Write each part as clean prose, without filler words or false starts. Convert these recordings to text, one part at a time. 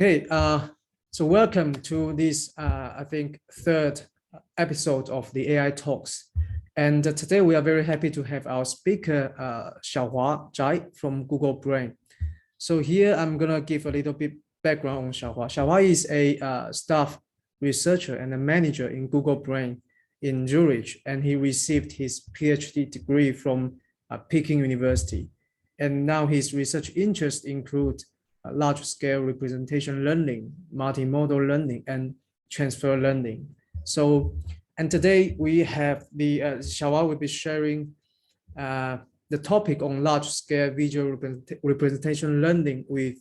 Okay, so welcome to this, I think, third episode of the AI Talks. And today we are very happy to have our speaker, Xiaohua Zhai from Google Brain. So here I'm going to give a little bit background on Xiaohua. Xiaohua is a staff researcher and a manager in Google Brain in Zurich, and he received his PhD degree from Peking University. And now his research interests include large-scale representation learning, multimodal learning, and transfer learning. So, and today we have the Xiaohua will be sharing the topic on large-scale visual representation learning with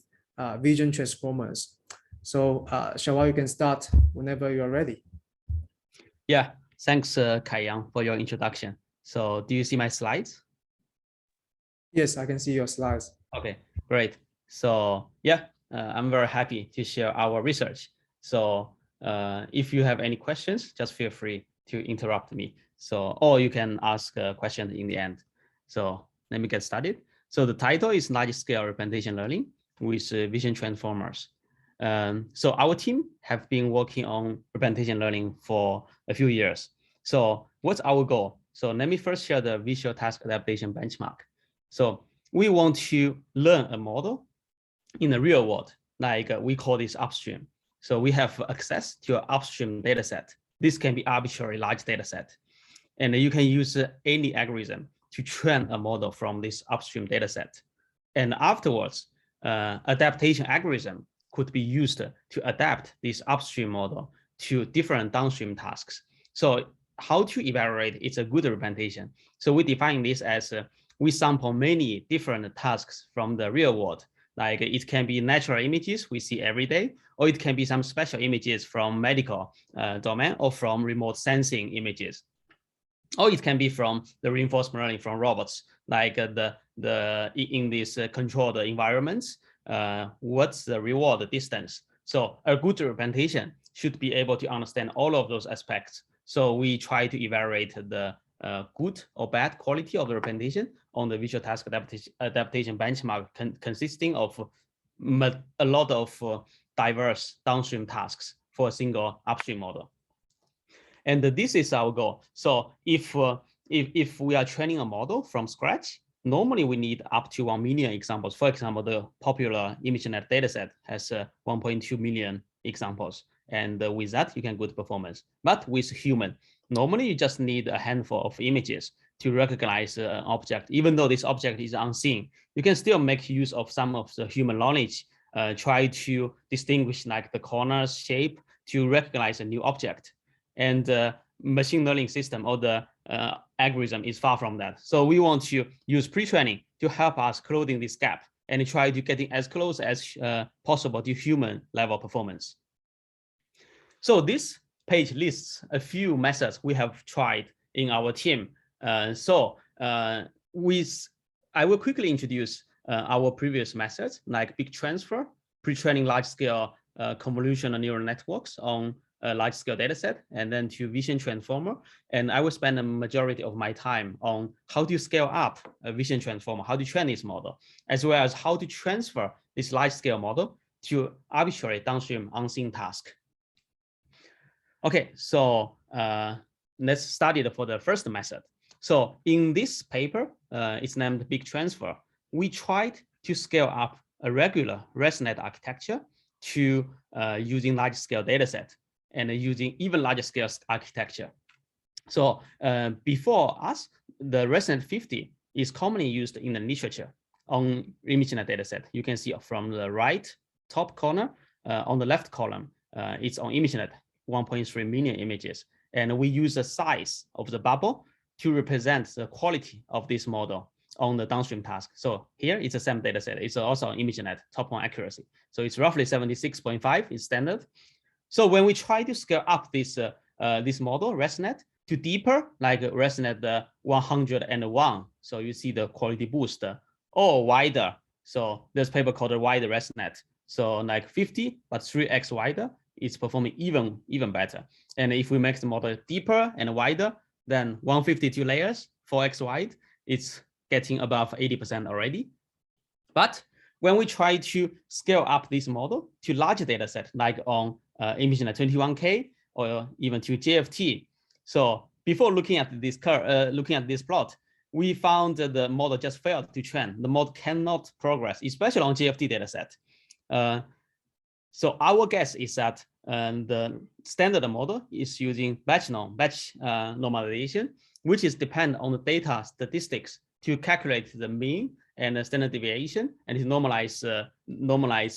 vision transformers. So, Xiaohua, you can start whenever you are ready. Yeah, thanks, Kaiyang, for your introduction. So, do you see my slides? Yes, I can see your slides. Okay, great. So yeah, I'm very happy to share our research. So if you have any questions, just feel free to interrupt me. So, or you can ask a question in the end. So let me get started. So the title is Large Scale Representation Learning with Vision Transformers. So our team have been working on representation learning for a few years. So what's our goal? So let me first share the Visual Task Adaptation Benchmark. So we want to learn a model in the real world, like we call this upstream. So we have access to an upstream data set. This can be arbitrary large data set. And you can use any algorithm to train a model from this upstream data set. And afterwards, adaptation algorithm could be used to adapt this upstream model to different downstream tasks. So how to evaluate it's a good representation? So we define this as we sample many different tasks from the real world. Like it can be natural images we see every day, or it can be some special images from medical domain or from remote sensing images. Or it can be from the reinforcement learning from robots, like in these controlled environments, what's the reward distance? So a good representation should be able to understand all of those aspects. So we try to evaluate the good or bad quality of the representation on the Visual Task Adaptation Benchmark consisting of a lot of diverse downstream tasks for a single upstream model. And this is our goal. So if we are training a model from scratch, normally we need up to 1 million examples. For example, the popular ImageNet dataset has 1.2 million examples. And with that, you can get performance. But with human, normally you just need a handful of images to recognize an object. Even though this object is unseen, you can still make use of some of the human knowledge, try to distinguish like the corners, shape to recognize a new object. And machine learning system or the algorithm is far from that. So we want to use pre-training to help us closing this gap and try to getting as close as possible to human level performance. So this page lists a few methods we have tried in our team. I will quickly introduce our previous methods like big transfer, pre-training large-scale convolutional neural networks on a large-scale dataset, and then to vision transformer. And I will spend a majority of my time on how to scale up a vision transformer, how to train this model, as well as how to transfer this large-scale model to arbitrary downstream unseen task. Okay, so let's study for the first method. So in this paper, it's named Big Transfer. We tried to scale up a regular ResNet architecture to using large-scale dataset and using even larger scale architecture. So before us, the ResNet 50 is commonly used in the literature on ImageNet dataset. You can see from the right top corner on the left column, it's on ImageNet. 1.3 million images. And we use the size of the bubble to represent the quality of this model on the downstream task. So here it's the same data set. It's also on ImageNet top one accuracy. So it's roughly 76.5 is standard. So when we try to scale up this model, ResNet, to deeper, like ResNet 101, so you see the quality boost, or wider. So there's paper called a wider ResNet. So like 50, but 3x wider, it's performing even better. And if we make the model deeper and wider, then 152 layers, 4x wide, it's getting above 80% already. But when we try to scale up this model to larger data set, like on ImageNet 21K or even to JFT. So before looking at this curve, looking at this plot, we found that the model just failed to train. The model cannot progress, especially on JFT dataset. So our guess is that the standard model is using batch normalization, which is dependent on the data statistics to calculate the mean and the standard deviation and to normalize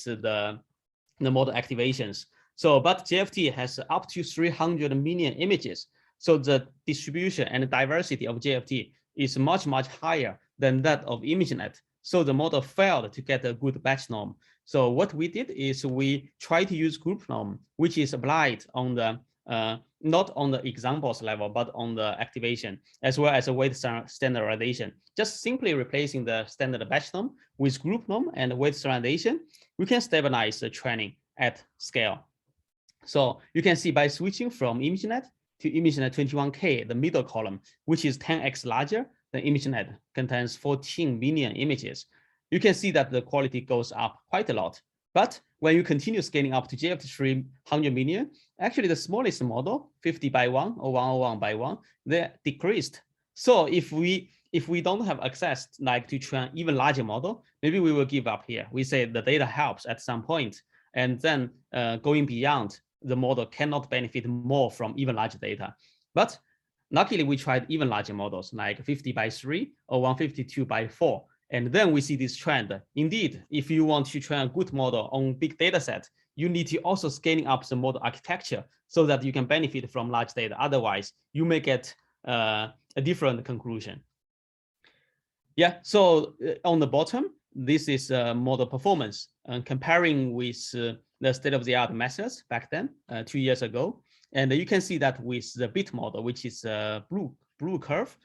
the model activations. So, but JFT has up to 300 million images. So the distribution and the diversity of JFT is much, much higher than that of ImageNet. So the model failed to get a good batch norm. So what we did is we try to use group norm, which is applied on the not on the examples level, but on the activation, as well as a weight standardization. Just simply replacing the standard batch norm with group norm and weight standardization, we can stabilize the training at scale. So you can see by switching from ImageNet to ImageNet 21K, the middle column, which is 10x larger than ImageNet, contains 14 million images. You can see that the quality goes up quite a lot. But when you continue scaling up to JFT 300 million, actually the smallest model, 50 by 1 or 101 by 1, they decreased. So if we don't have access like to train even larger model, maybe we will give up here. We say the data helps at some point, and then going beyond, the model cannot benefit more from even larger data. But luckily, we tried even larger models like 50 by 3 or 152 by 4. And then we see this trend. Indeed, if you want to train a good model on big data set, you need to also scaling up the model architecture so that you can benefit from large data. Otherwise, you may get a different conclusion. Yeah, so on the bottom, this is model performance comparing with the state-of-the-art methods back then, 2 years ago. And you can see that with the ViT model, which is a blue curve,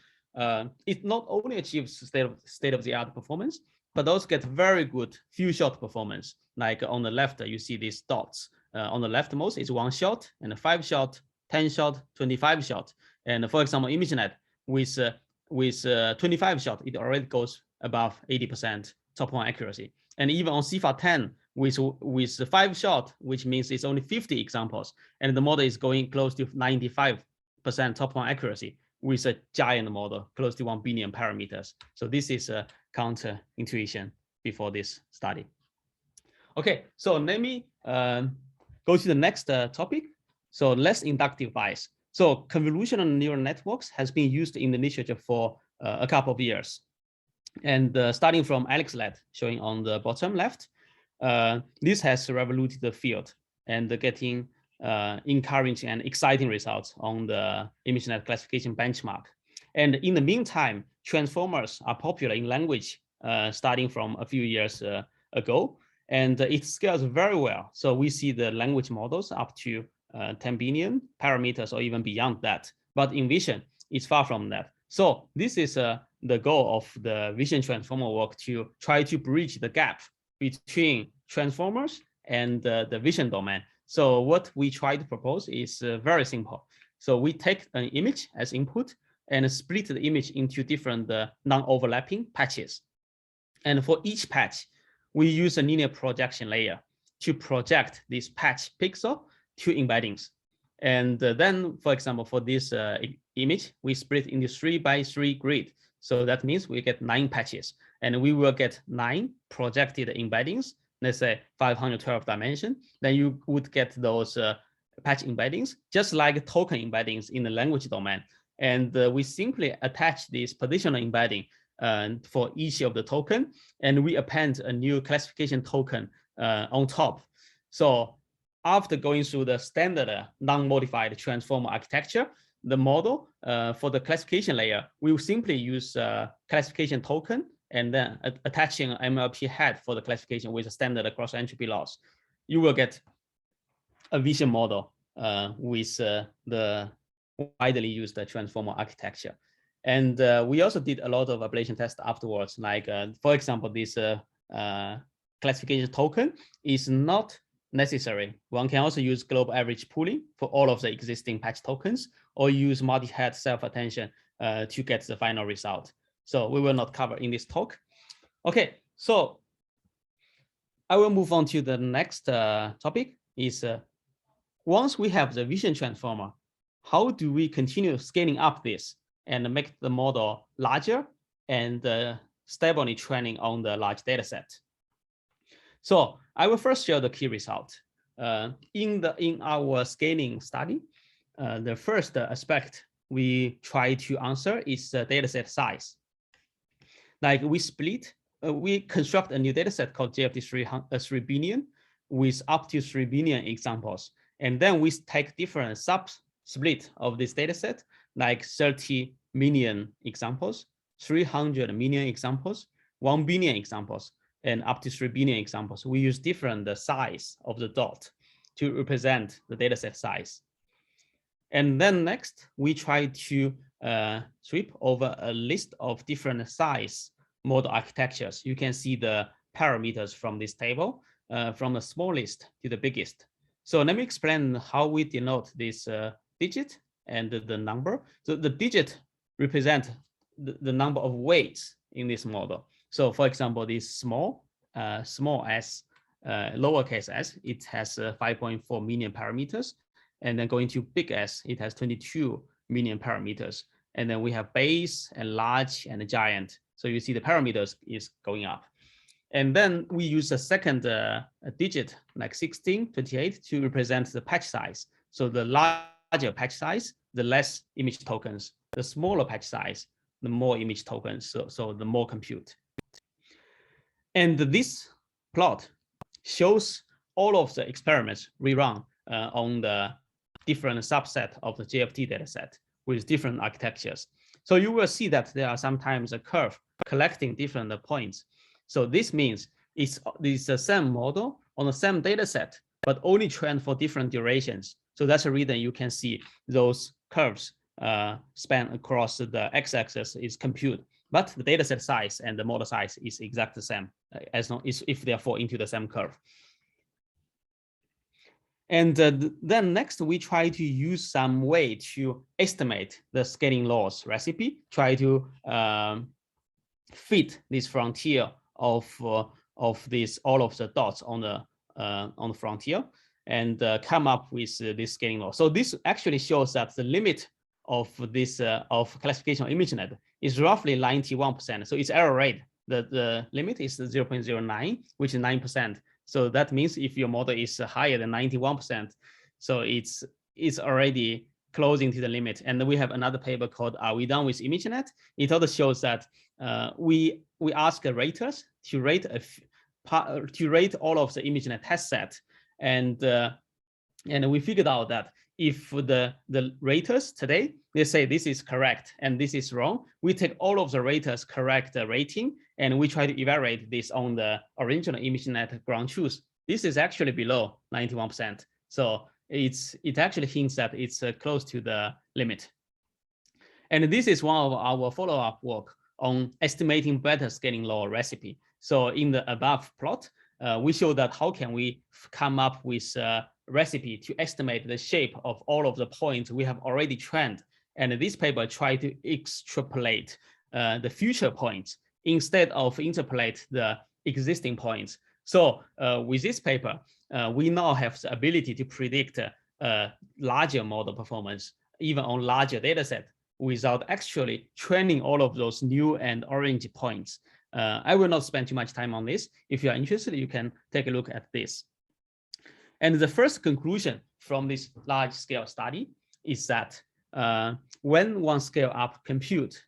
it not only achieves state-of-the-art performance, but also get very good few shot performance. Like on the left, you see these dots. On the leftmost is 1 shot and a 5 shot, 10 shot, 25 shot. And for example, ImageNet with 25 shot, it already goes above 80% top one accuracy. And even on CIFAR 10 with 5 shot, which means it's only 50 examples, and the model is going close to 95% top one accuracy with a giant model, close to 1 billion parameters. So this is a counterintuition before this study. Okay, so let me go to the next topic. So less inductive bias. So convolutional neural networks has been used in the literature for a couple of years. And starting from Alex Led, showing on the bottom left, this has revolutionized the field and getting encouraging and exciting results on the ImageNet classification benchmark. And in the meantime, transformers are popular in language starting from a few years ago, and it scales very well. So we see the language models up to 10 billion parameters or even beyond that. But in vision, it's far from that. So this is the goal of the vision transformer work, to try to bridge the gap between transformers and the vision domain. So what we try to propose is very simple. So we take an image as input and split the image into different non-overlapping patches. And for each patch, we use a linear projection layer to project this patch pixel to embeddings. And then, for example, for this image, we split into 3 by 3 grid. So that means we get 9 patches, and we will get 9 projected embeddings, let's say 512 dimension. Then you would get those patch embeddings, just like token embeddings in the language domain. And we simply attach this positional embedding for each of the token, and we append a new classification token on top. So after going through the standard non-modified transformer architecture, the model for the classification layer, we will simply use classification token and then attaching an MLP head for the classification with a standard cross entropy loss. You will get a vision model with the widely used transformer architecture. And we also did a lot of ablation tests afterwards. Like, for example, this classification token is not necessary. One can also use global average pooling for all of the existing patch tokens, or use multi-head self-attention to get the final result. So we will not cover in this talk. Okay, so I will move on to the next topic is once we have the vision transformer, how do we continue scaling up this and make the model larger and stably training on the large data set? So I will first share the key result. In our scaling study, the first aspect we try to answer is the dataset size. Like we construct a new dataset called JFD 3 billion with up to 3 billion examples. And then we take different sub-split of this dataset, like 30 million examples, 300 million examples, 1 billion examples, and up to 3 billion examples. We use different size of the dot to represent the dataset size. And then next, we try to sweep over a list of different size model architectures. You can see the parameters from this table, from the smallest to the biggest. So let me explain how we denote this digit and the number. So the digit represent the number of weights in this model. So for example, this small s, lowercase s, it has 5.4 million parameters. And then going to big S, it has 22 million parameters. And then we have base and large and giant. So you see the parameters is going up. And then we use a second digit, like 16, 28, to represent the patch size. So the larger patch size, the less image tokens. The smaller patch size, the more image tokens. So the more compute. And this plot shows all of the experiments we run on the different subset of the JFT dataset with different architectures. So you will see that there are sometimes a curve collecting different points. So this means it's the same model on the same dataset, but only trained for different durations. So that's the reason you can see those curves span across the x-axis is compute, but the dataset size and the model size is exactly the same as long as if they fall into the same curve. And then next, we try to use some way to estimate the scaling laws recipe, try to fit this frontier of this all of the dots on the frontier and come up with this scaling law. So this actually shows that the limit of this of classification of ImageNet is roughly 91%. So its error rate, the limit is 0.09, which is 9%. So that means if your model is higher than 91%, so it's already closing to the limit. And then we have another paper called "Are We Done with ImageNet?" It also shows that we ask the raters to rate all of the ImageNet test set, and we figured out that if the raters today they say this is correct and this is wrong, we take all of the raters correct rating and we try to evaluate this on the original ImageNet ground truth. This is actually below 91%. So it actually hints that it's close to the limit. And this is one of our follow-up work on estimating better scaling law recipe. So in the above plot, we show that how can we come up with a recipe to estimate the shape of all of the points we have already trained. And this paper tried to extrapolate the future points instead of interpolate the existing points. So with this paper, we now have the ability to predict larger model performance, even on larger data set, without actually training all of those new and orange points. I will not spend too much time on this. If you are interested, you can take a look at this. And the first conclusion from this large scale study is that when one scale up compute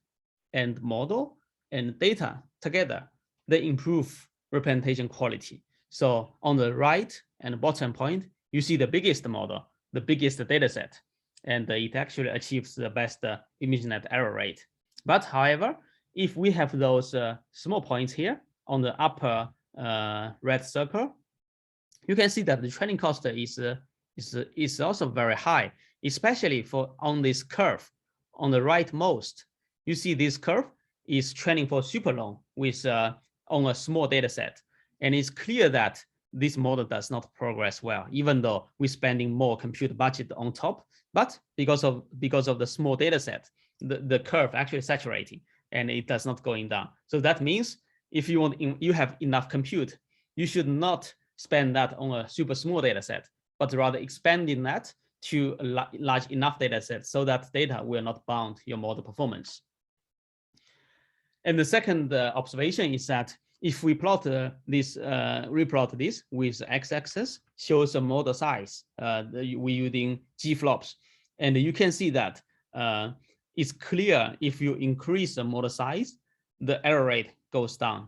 and model and data together, they improve representation quality. So on the right and bottom point, you see the biggest model, the biggest data set, and it actually achieves the best ImageNet error rate. But however, if we have those small points here on the upper red circle, you can see that the training cost is also very high, especially for on this curve on the rightmost. You see this curve is training for super long with on a small data set. And it's clear that this model does not progress well, even though we're spending more compute budget on top. But because of the small data set, the curve actually saturating and it does not going down. So that means if you have enough compute, you should not spend that on a super small data set, but rather expanding that to a large enough data set so that data will not bound your model performance. And the second observation is that if we plot replot this with x-axis, shows a model size, we're using G flops. And you can see that it's clear if you increase the model size, the error rate goes down.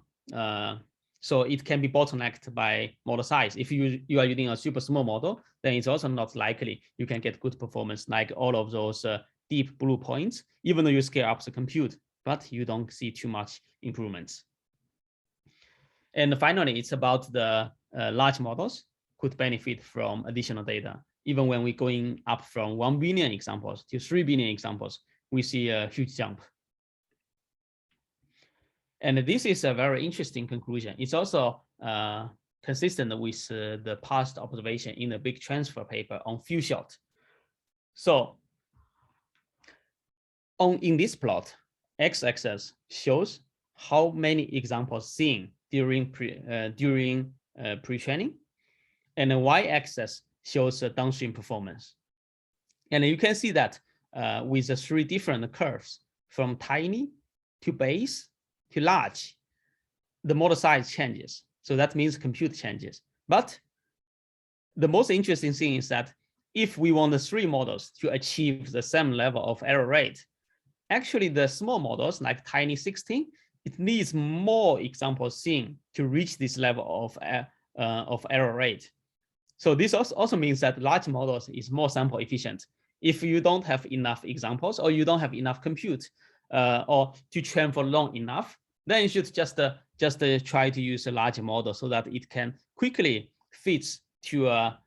So it can be bottlenecked by model size. If you are using a super small model, then it's also not likely you can get good performance like all of those deep blue points, even though you scale up the compute, but you don't see too much improvements. And finally, it's about the large models could benefit from additional data. Even when we're going up from 1 billion examples to 3 billion examples, we see a huge jump. And this is a very interesting conclusion. It's also consistent with the past observation in the big transfer paper on few shot. So in this plot, x-axis shows how many examples seen during pre-training, and the y-axis shows downstream performance. And you can see that with the 3 different curves, from tiny to base to large, the model size changes. So that means compute changes. But the most interesting thing is that if we want the 3 models to achieve the same level of error rate, actually the small models like tiny 16, it needs more examples seen to reach this level of error rate. So this also means that large models is more sample efficient. If you don't have enough examples or you don't have enough compute or to train for long enough, then you should just try to use a larger model so that it can quickly fit to a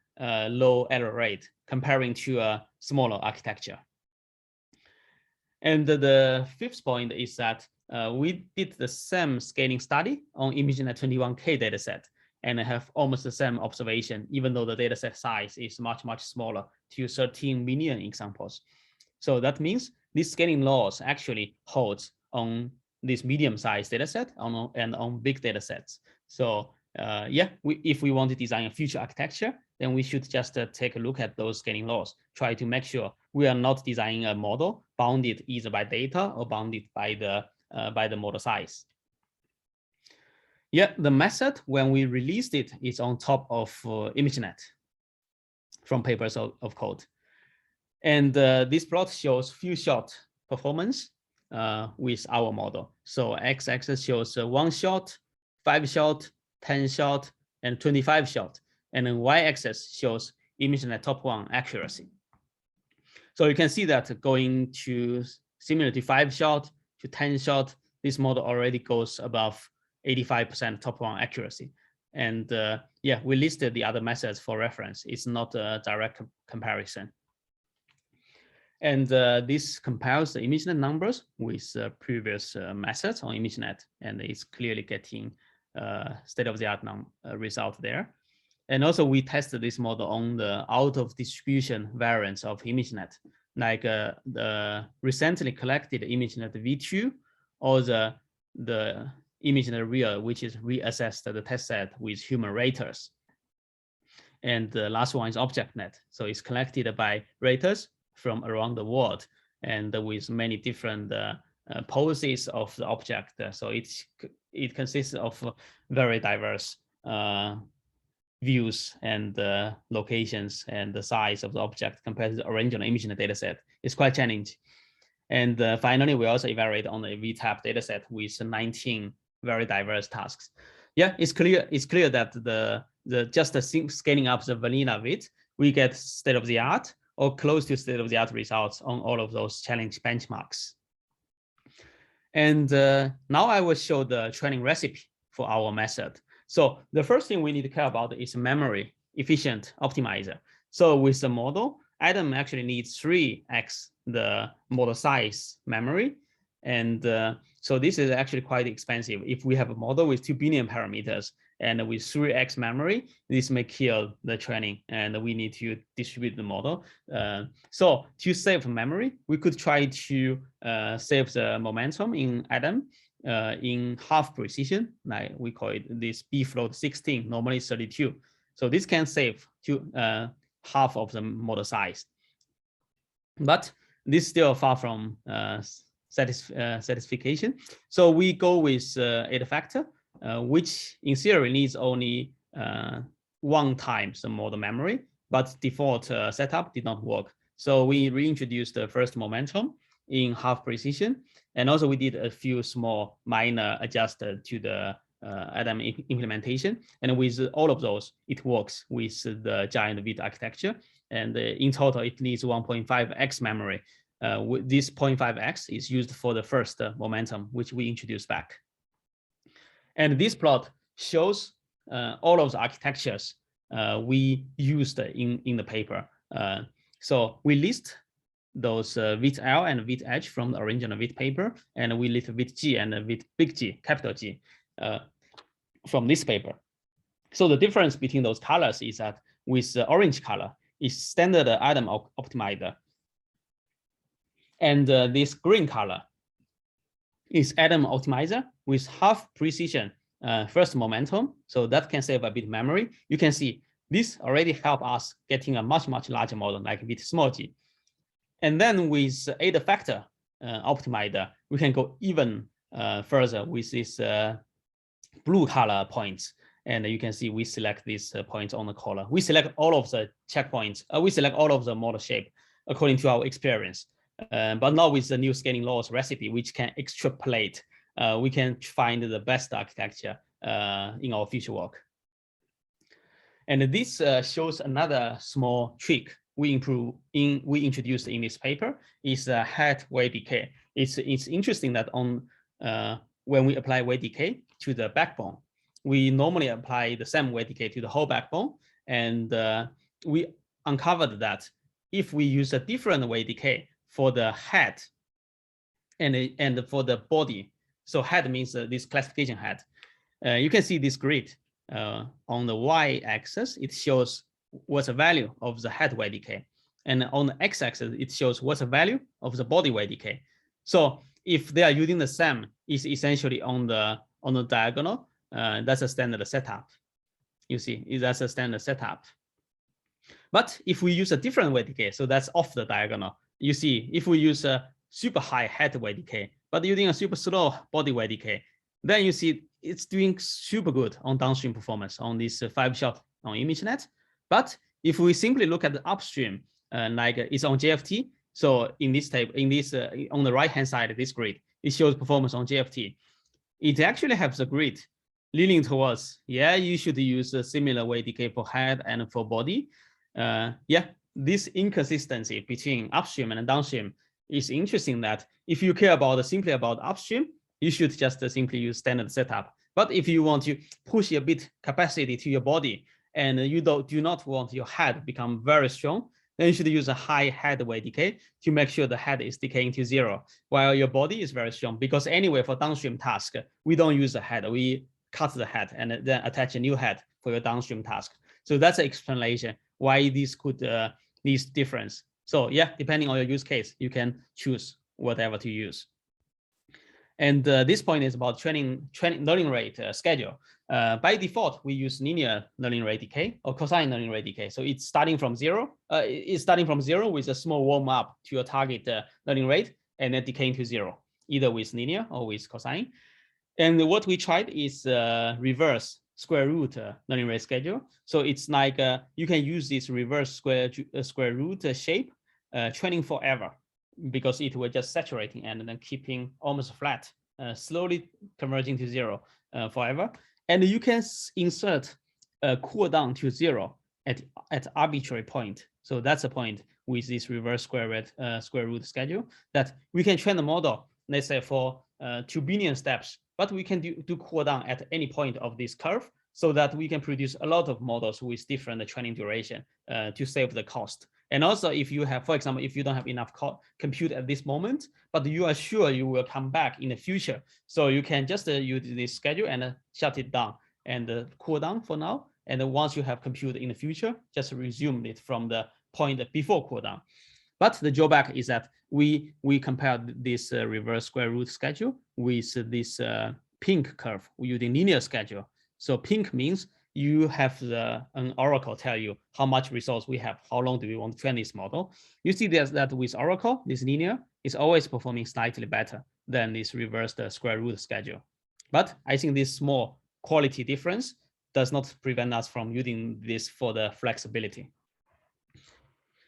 low error rate comparing to a smaller architecture. And the 5th point is that we did the same scaling study on ImageNet 21K dataset and have almost the same observation, even though the dataset size is much, much smaller to 13 million examples. So that means this scaling laws actually holds on this medium-sized dataset and on big datasets. So yeah, if we want to design a future architecture, then we should just take a look at those scaling laws, try to make sure we are not designing a model bounded either by data or bounded by the model size. Yeah, the method when we released it is on top of ImageNet from papers of code. And this plot shows few shot performance with our model. So x-axis shows 1 shot, 5 shot, 10 shot, and 25 shot. And then y-axis shows ImageNet top 1 accuracy. So you can see that going to similar to 5 shot to 10 shot, this model already goes above 85% top 1 accuracy. And yeah, we listed the other methods for reference. It's not a direct comparison. And this compares the ImageNet numbers with previous methods on ImageNet, and it's clearly getting state-of-the-art result there. And also we tested this model on the out of distribution variants of ImageNet, like the recently collected ImageNet V2 or the ImageNet real, which is reassessed the test set with human raters. And the last one is ObjectNet. So it's collected by raters from around the world and with many different poses of the object. So it consists of very diverse views and locations and the size of the object compared to the original ImageNet dataset. It's quite challenging. And finally, we also evaluate on the VTAP dataset with 19 very diverse tasks. Yeah, it's clear that just the scaling up the vanilla ViT, we get state-of-the-art or close to state-of-the-art results on all of those challenge benchmarks. And now I will show the training recipe for our method. So the first thing we need to care about is memory efficient optimizer. So with the model, Adam actually needs 3x the model size memory. And so this is actually quite expensive. If we have a model with 2 billion parameters and with 3x memory, this may kill the training and we need to distribute the model. So to save memory, we could try to save the momentum in Adam in half precision, like we call it this B float 16, normally 32. So this can save half of the model size. But this is still far from satisfaction. So we go with 8 factor, which in theory needs only 1 times the model memory, but default setup did not work. So we reintroduced the first momentum in half precision. And also we did a few small minor adjustments to the ADAM implementation. And with all of those, it works with the giant ViT architecture. And in total, it needs 1.5x memory. This 0.5x is used for the first momentum, which we introduced back. And this plot shows all of the architectures we used in the paper. So we list those ViT-L and ViT-H from the original ViT paper, and we list ViT-G and ViT-Big-G, capital G, from this paper. So the difference between those colors is that with the orange color is standard ADAM optimizer, and this green color is ADAM optimizer with half precision first momentum, so that can save a bit memory. You can see this already help us getting a much larger model like ViT small g. And then with 8 factor optimizer, we can go even further with this blue color points. And you can see we select these points on the color. We select all of the checkpoints. We select all of the model shape according to our experience. But now with the new scaling laws recipe, which can extrapolate, we can find the best architecture in our future work. And this shows another small trick we introduced in this paper is head weight decay. It's interesting that on when we apply weight decay to the backbone, we normally apply the same weight decay to the whole backbone, and we uncovered that if we use a different weight decay for the head and for the body, so head means this classification head, you can see this grid on the y-axis. It shows what's the value of the head weight decay, and on the x-axis it shows what's the value of the body weight decay. So if they are using the same, it's essentially on the diagonal. That's a standard setup. You see, that's a standard setup. But if we use a different weight decay, so that's off the diagonal. You see, if we use a super high head weight decay, but using a super slow body weight decay, then you see it's doing super good on downstream performance on this 5-shot on ImageNet. But if we simply look at the upstream, like it's on JFT, so in this table, on the right-hand side of this grid, it shows performance on JFT. It actually has a grid leaning towards, yeah, you should use a similar weight decay for head and for body. Yeah, this inconsistency between upstream and downstream is interesting, that if you care about simply about upstream, you should just simply use standard setup. But if you want to push a bit capacity to your body and you do not want your head become very strong, then you should use a high head weight decay to make sure the head is decaying to 0, while your body is very strong. Because anyway, for downstream task, we don't use the head. We cut the head and then attach a new head for your downstream task. So that's an explanation why this could this difference. So yeah, depending on your use case, you can choose whatever to use. And this point is about training learning rate schedule. By default, we use linear learning rate decay or cosine learning rate decay. So it's starting from 0. It's starting from 0 with a small warm up to your target learning rate, and then decaying to 0, either with linear or with cosine. And what we tried is reverse square root learning rate schedule. So it's like you can use this reverse square root shape training forever, because it will just saturating and then keeping almost flat, slowly converging to 0 forever. And you can insert a cooldown to 0 at arbitrary point. So that's a point with this reverse square root schedule, that we can train the model, let's say for 2 billion steps, but we can do cooldown at any point of this curve, so that we can produce a lot of models with different training duration to save the cost. And also, if you have, for example, if you don't have enough compute at this moment, but you are sure you will come back in the future, so you can just use this schedule and shut it down and cool down for now. And then once you have compute in the future, just resume it from the point before cooldown. But the drawback is that we compared this reverse square root schedule with this pink curve using linear schedule. So pink means you have an oracle tell you how much resource we have, how long do we want to train this model. You see that with oracle, this linear is always performing slightly better than this reversed square root schedule. But I think this small quality difference does not prevent us from using this for the flexibility.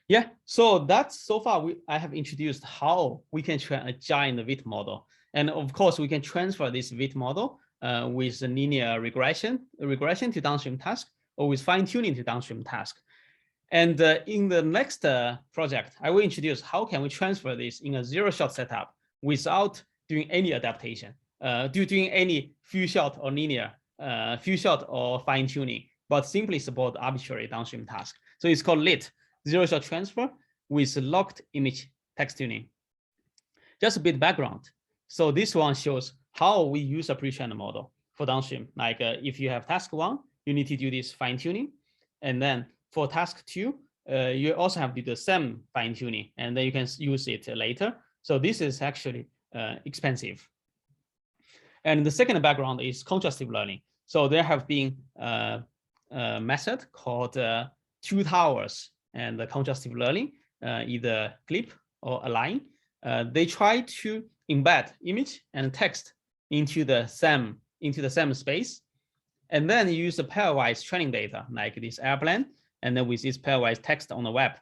Yeah, so that's so far I have introduced how we can train a giant ViT model. And of course, we can transfer this ViT model with a linear regression to downstream task, or with fine-tuning to downstream task. And in the next project, I will introduce how can we transfer this in a zero-shot setup without doing any adaptation, doing any few-shot or linear, few-shot or fine-tuning, but simply support arbitrary downstream task. So it's called LIT, zero-shot transfer with locked image text tuning. Just a bit background. So this one shows how we use a pre-trained model for downstream. Like if you have task 1, you need to do this fine-tuning. And then for task 2, you also have to do the same fine-tuning, and then you can use it later. So this is actually expensive. And the second background is contrastive learning. So there have been a method called two towers and the contrastive learning, either clip or align. They try to embed image and text into the same space, and then use the pairwise training data like this airplane, and then with this pairwise text on the web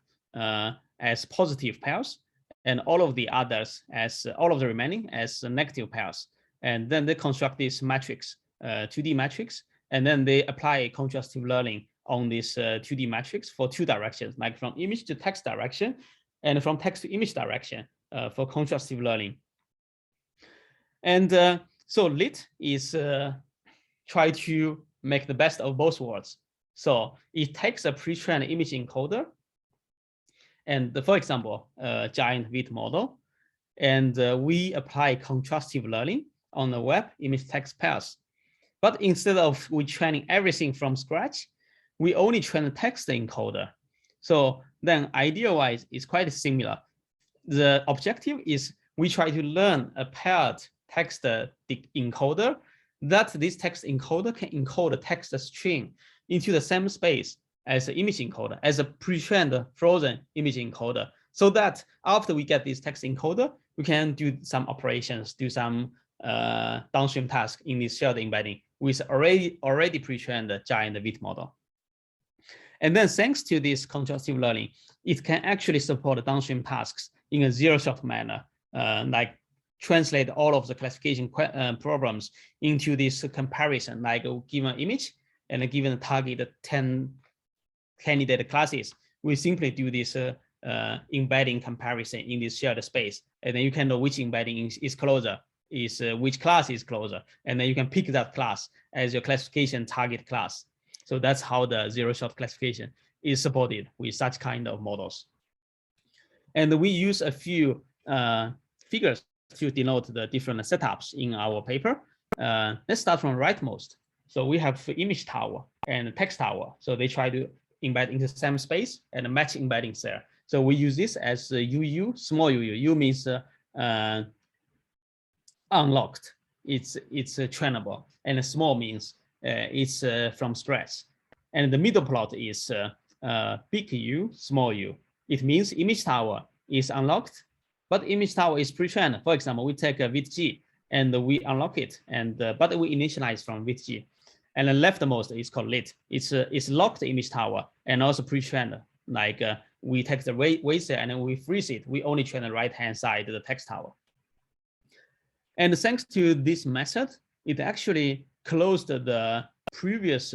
as positive pairs, and all of the others as all of the remaining as negative pairs. And then they construct this matrix, 2D matrix, and then they apply contrastive learning on this 2D matrix for two directions, like from image to text direction, and from text to image direction for contrastive learning. And so LIT is try to make the best of both worlds. So it takes a pre-trained image encoder, and for example, a giant ViT model, and we apply contrastive learning on the web image text pairs. But instead of we training everything from scratch, we only train the text encoder. So then idea-wise, it's quite similar. The objective is we try to learn a paired text encoder, that this text encoder can encode a text string into the same space as an image encoder, as a pre-trained frozen image encoder, so that after we get this text encoder, we can do some operations, do some downstream task in this shared embedding with already pre-trained giant ViT model. And then thanks to this contrastive learning, it can actually support downstream tasks in a zero-shot manner, like translate all of the classification problems into this comparison, like a given image and a given target 10 candidate classes. We simply do this embedding comparison in this shared space, and then you can know which embedding is closer, which class is closer, and then you can pick that class as your classification target class. So that's how the zero-shot classification is supported with such kind of models. And we use a few figures to denote the different setups in our paper. Let's start from rightmost. So we have image tower and text tower. So they try to embed into the same space and match embeddings there. So we use this as UU, small UU. U means unlocked. It's trainable, and small means it's from scratch. And the middle plot is big U, small u. It means image tower is unlocked, but image tower is pre-trained. For example, we take a ViT-G and we unlock it, and but we initialize from ViT-G. And the leftmost is called LIT. It's locked image tower and also pre-trained. Like we take the weight and then we freeze it. We only train the right-hand side, the text tower. And thanks to this method, it actually closed the previous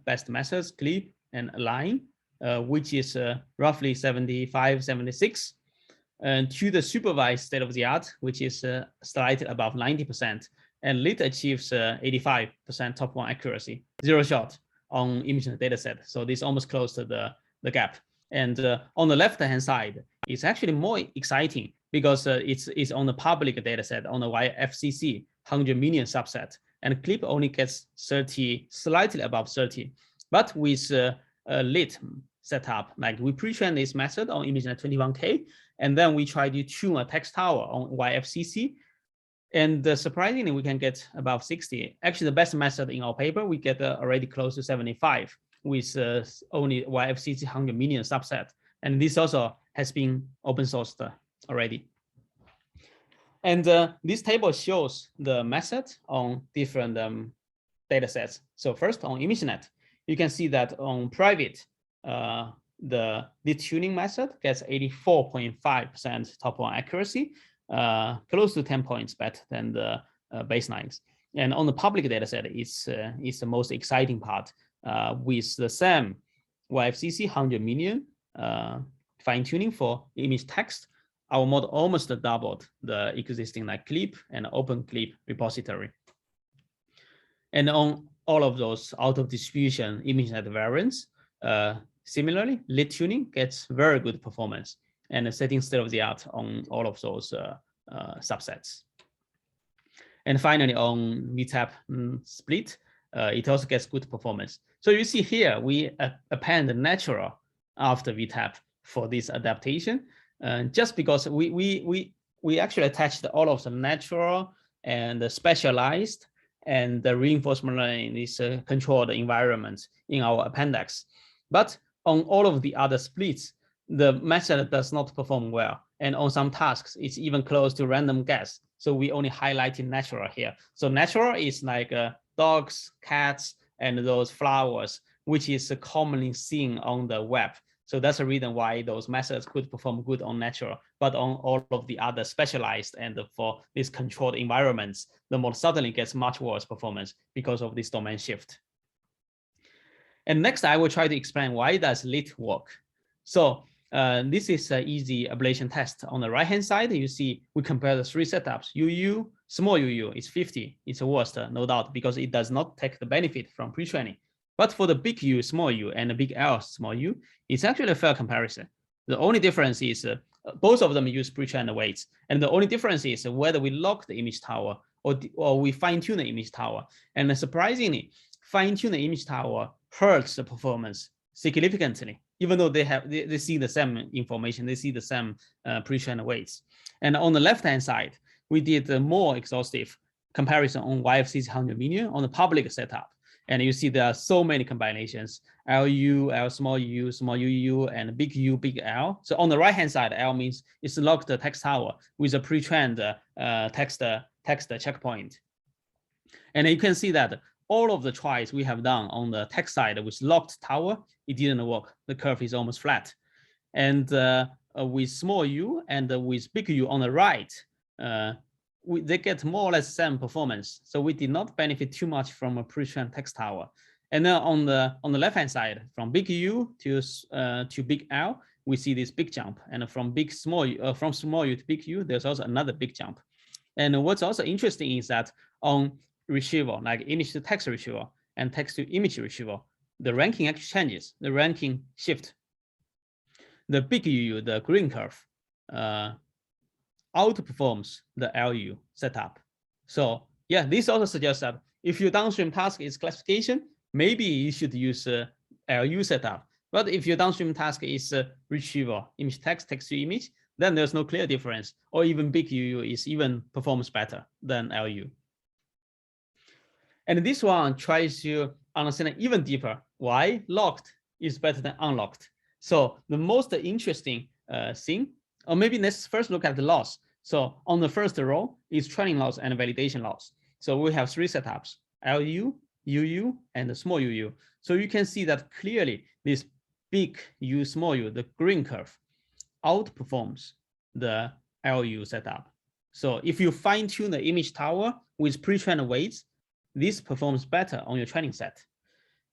best methods, clip and align, which is roughly 75, 76, and to the supervised state of the art, which is slightly above 90%. And LIT achieves 85% top one accuracy, zero shot on image data set. So this almost closed the gap. And on the left-hand side, it's actually more exciting because it's on the public data set on the YFCC 100 million subset, and clip only gets 30, slightly above 30. But with LIT, setup. Like we pre-train this method on ImageNet 21K, and then we try to tune a text tower on YFCC. And surprisingly, we can get above 60. Actually, the best method in our paper, we get already close to 75 with only YFCC 100 million subset. And this also has been open sourced already. And this table shows the method on different data sets. So first on ImageNet, you can see that on private, the tuning method gets 84.5% top one accuracy, close to 10 points better than the baselines. And on the public dataset, it's the most exciting part with the same YFCC 100 million fine tuning for image text. Our model almost doubled the existing like clip and open clip repository. And on all of those out of distribution ImageNet variants, similarly, lit tuning gets very good performance and setting state of the art on all of those subsets. And finally, on VTAP split, it also gets good performance. So you see here, we append the natural after VTAP for this adaptation, just because we actually attached all of the natural and the specialized and the reinforcement learning, these controlled environments in our appendix. But on all of the other splits, the method does not perform well. And on some tasks, it's even close to random guess. So we only highlighted natural here. So natural is like dogs, cats, and those flowers, which is commonly seen on the web. So that's the reason why those methods could perform good on natural, but on all of the other specialized and for these controlled environments, the model suddenly gets much worse performance because of this domain shift. And next, I will try to explain why does lit work. So this is an easy ablation test. On the right-hand side, you see we compare the three setups. UU, small UU is 50. It's the worst, no doubt, because it does not take the benefit from pre-training. But for the big U, small u, and the big L, small u, it's actually a fair comparison. The only difference is both of them use pre-trained weights. And the only difference is whether we lock the image tower or we fine-tune the image tower. And surprisingly, fine-tune the image tower hurts the performance significantly, even though they see the same information, they see the same pre-trained weights. And on the left-hand side, we did a more exhaustive comparison on YFCC 100 million on the public setup. And you see there are so many combinations, LU, L small UU, and big U, big L. So on the right-hand side, L means it's locked text tower with a pre-trained text checkpoint. And you can see that all of the tries we have done on the text side with locked tower, it didn't work. The curve is almost flat. And with small u and with big U on the right, they get more or less same performance. So we did not benefit too much from a pre-trained text tower. And then on the left-hand side, from big U to big L, we see this big jump. And from small U to big U, there's also another big jump. And what's also interesting is that on retrieval, like image to text retrieval and text to image retrieval, the ranking actually changes. The ranking shift. The big UU, the green curve, outperforms the LU setup. So yeah, this also suggests that if your downstream task is classification, maybe you should use LU setup. But if your downstream task is retrieval, image text, text to image, then there's no clear difference, or even big UU is even performs better than LU. And this one tries to understand even deeper why locked is better than unlocked. So the most interesting thing, or maybe let's first look at the loss. So on the first row is training loss and validation loss. So we have three setups, LU, UU, and the small UU. So you can see that clearly this big U, small u, the green curve, outperforms the LU setup. So if you fine tune the image tower with pre-trained weights, this performs better on your training set.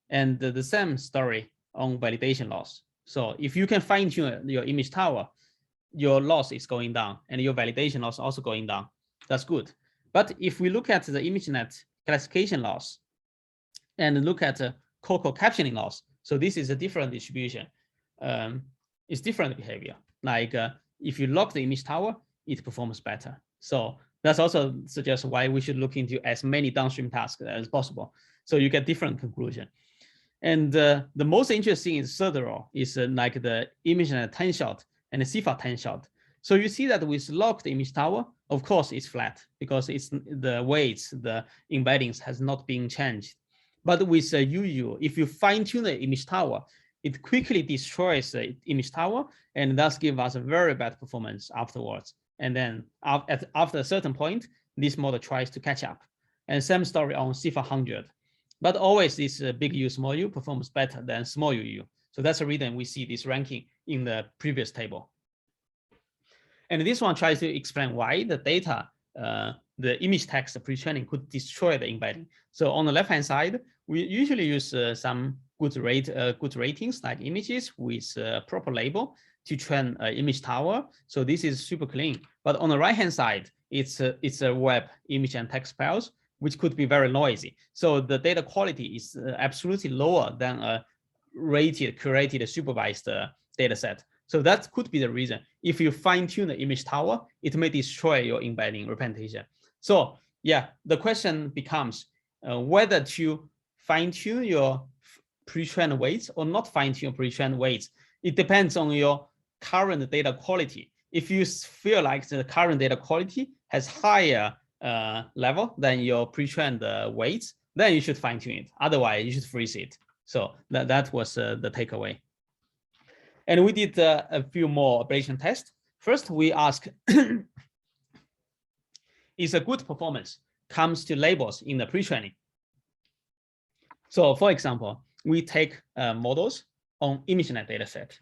And the same story on validation loss. So if you can fine tune your image tower, your loss is going down and your validation loss also going down. That's good. But if we look at the ImageNet classification loss and look at the COCO captioning loss, so this is a different distribution. It's different behavior. Like if you lock the image tower, it performs better. So that's also suggests why we should look into as many downstream tasks as possible. So you get different conclusion. And the most interesting is third row is like the ImageNet 10-shot and the CIFAR 10-shot. So you see that with locked image tower, of course, it's flat because it's the weights, the embeddings has not been changed. But with UU, if you fine tune the image tower, it quickly destroys the image tower and thus give us a very bad performance afterwards. And then after a certain point, this model tries to catch up. And same story on CIFAR 100. But always this big U, small u performs better than small UU. So that's the reason we see this ranking in the previous table. And this one tries to explain why the data, the image text pre-training could destroy the embedding. So on the left-hand side, we usually use some good ratings like images with proper label to train image tower. So this is super clean. But on the right-hand side, it's a web image and text files, which could be very noisy. So the data quality is absolutely lower than a rated, curated, supervised data set. So that could be the reason. If you fine tune the image tower, it may destroy your embedding representation. So yeah, the question becomes whether to fine tune your pre-trained weights or not fine tune pre-trained weights. It depends on your current data quality. If you feel like the current data quality has higher level than your pre-trained weights, then you should fine tune it. Otherwise, you should freeze it. So that was the takeaway. And we did a few more ablation tests. First, we asked, is a good performance comes to labels in the pre-training? So for example, we take models on ImageNet dataset.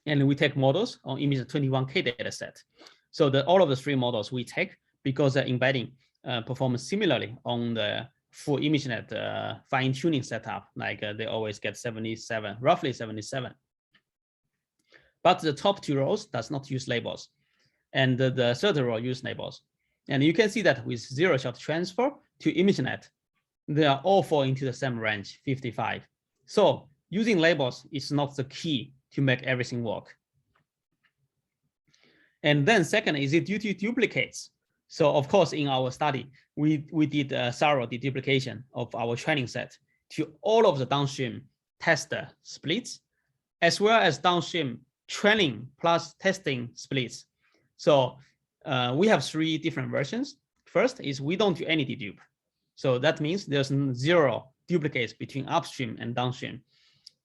And we take models on ImageNet 21K dataset. So all of the three models we take because the embedding performs similarly on the full ImageNet fine-tuning setup, like they always get 77, roughly 77. But the top two rows does not use labels. And the third row use labels. And you can see that with zero-shot transfer to ImageNet, they are all fall into the same range, 55. So using labels is not the key to make everything work. And then second, is it due to duplicates? So of course, in our study, we did a thorough deduplication of our training set to all of the downstream test splits, as well as downstream training plus testing splits. So we have three different versions. First is we don't do any dedupe. So that means there's zero duplicates between upstream and downstream.